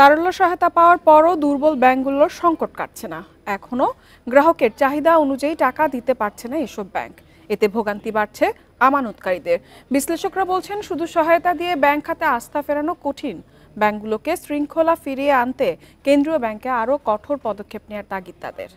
তারল্য সহায়তা পাওয়ার পরও দুর্বল ব্যাংকগুলোর সংকট কাটছে না। এখনও গ্রাহকের চাহিদা অনুযায়ী টাকা দিতে পারছে না এসব ব্যাংক। এতে ভোগান্তি বাড়ছে আমানতকারীদের। বিশ্লেষকরা বলছেন, শুধু সহায়তা দিয়ে ব্যাংক খাতে আস্থা ফেরানো কঠিন। ব্যাংকগুলোকে শৃঙ্খলা ফিরিয়ে আনতে কেন্দ্রীয় ব্যাংকে আরও কঠোর পদক্ষেপ নেওয়ার তাগিদ তাদের।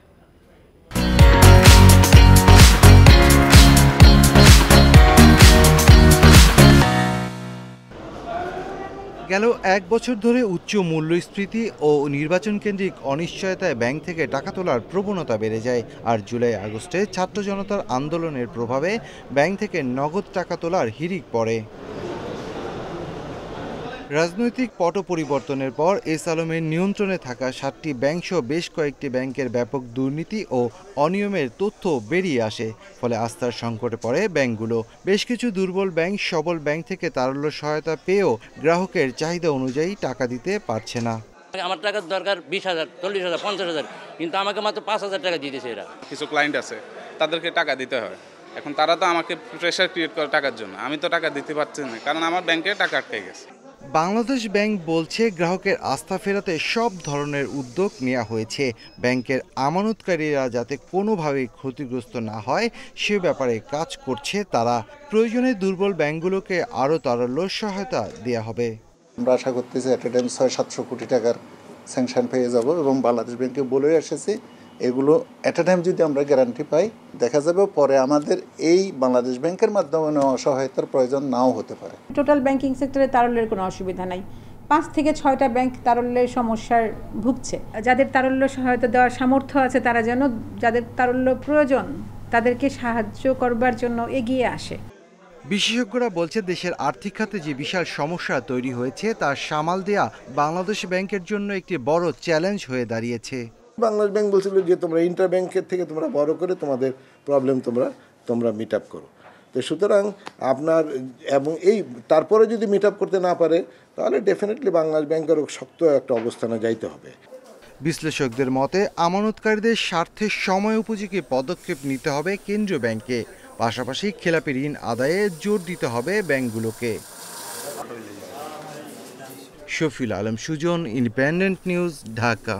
গেল এক বছর ধরে উচ্চ মূল্যস্ফীতি ও নির্বাচন কেন্দ্রিক অনিশ্চয়তায় ব্যাংক থেকে টাকা তোলার প্রবণতা বেড়ে যায়। আর জুলাই আগস্টে ছাত্র জনতার আন্দোলনের প্রভাবে ব্যাংক থেকে নগদ টাকা তোলার হিড়িক পড়ে। রাজনৈতিক পট পরিবর্তনের পর এস আলমের নিয়ন্ত্রণে থাকা 7টি ব্যাংকসহ বেশ কয়েকটি ব্যাংকের ব্যাপক দুর্নীতি ও অনিয়মের তথ্য বেরিয়ে আসে। ফলে আস্থার সংকটে পড়ে ব্যাংকগুলো। বেশ কিছু দুর্বল ব্যাংক সবল ব্যাংক থেকে তারল্য সহায়তা পেয়েও গ্রাহকের চাহিদা অনুযায়ী টাকা দিতে পারছে না। আমার টাকার দরকার 20,000, 40,000, 50,000, কিন্তু আমাকে মাত্র 5,000 টাকা দিতেছে এরা। কিছু ক্লায়েন্ট আছে, তাদেরকে টাকা দিতে হয়। এখন তারা তো আমাকে প্রেশার ক্রিয়েট করে টাকার জন্য। আমি তো টাকা দিতে পারছি না, কারণ আমার ব্যাংকে টাকা আটকে গেছে। বাংলাদেশ ব্যাংক বলছে, গ্রাহকের আস্থা ফেরাতে সব ধরনের উদ্যোগ নেওয়া হয়েছে। ব্যাংকের আমানতকারীরা যাতে কোনোভাবেই ক্ষতিগ্রস্ত না হয় সে ব্যাপারে কাজ করছে তারা। প্রয়োজনে দুর্বল ব্যাংকগুলোকে আরও তারল্য সহায়তা দেওয়া হবে। আমরা আশা করতেছি এট এ টাইম 600-700 কোটি টাকার স্যাংশন পেয়ে যাব এবং বাংলাদেশ ব্যাংকে বলে এসেছি এগুলো এট এ টাইম যদি আমরা গ্যারান্টি পাই, দেখা যাবে পরে আমাদের এই বাংলাদেশ ব্যাংকের মাধ্যমে সহায়তার প্রয়োজন নাও হতে পারে। টোটাল ব্যাংকিং সেক্টরে তারল্যের কোনো অসুবিধা নাই। 5 থেকে 6টা ব্যাংক তারল্যের সমস্যার ভুগছে। যাদের তারল্য সহায়তা দেওয়ার সামর্থ্য আছে তারা যেন যাদের তারল্য প্রয়োজন তাদেরকে সাহায্য করবার জন্য এগিয়ে আসে। বিশেষজ্ঞরা বলছে, দেশের আর্থিক খাতে যে বিশাল সমস্যা তৈরি হয়েছে তা সামাল দেয়া বাংলাদেশ ব্যাংকের জন্য একটি বড় চ্যালেঞ্জ হয়ে দাঁড়িয়েছে। বাংলাদেশ ব্যাংক বলছিল যে তোমরা ইন্টার ব্যাংকের থেকে তোমরা বড় করে তোমাদের প্রবলেম তোমরা মিট আপ করো। তো সুতরাং আপনার এবং এই তারপরে যদি মিট আপ করতে না পারে তাহলে ডেফিনেটলি বাংলাদেশ ব্যাংকের শক্ত একটা অবস্থানে যাইতে হবে। বিশ্লেষকদের মতে, আমানতকারীদের স্বার্থে সময় উপযোগী পদক্ষেপ নিতে হবে কেন্দ্রীয় ব্যাংকে। পাশাপাশি খেলাপি ঋণ আদায়ে জোর দিতে হবে ব্যাংকগুলোকে। Shafiul Alam Sujan, independent news, Dhaka.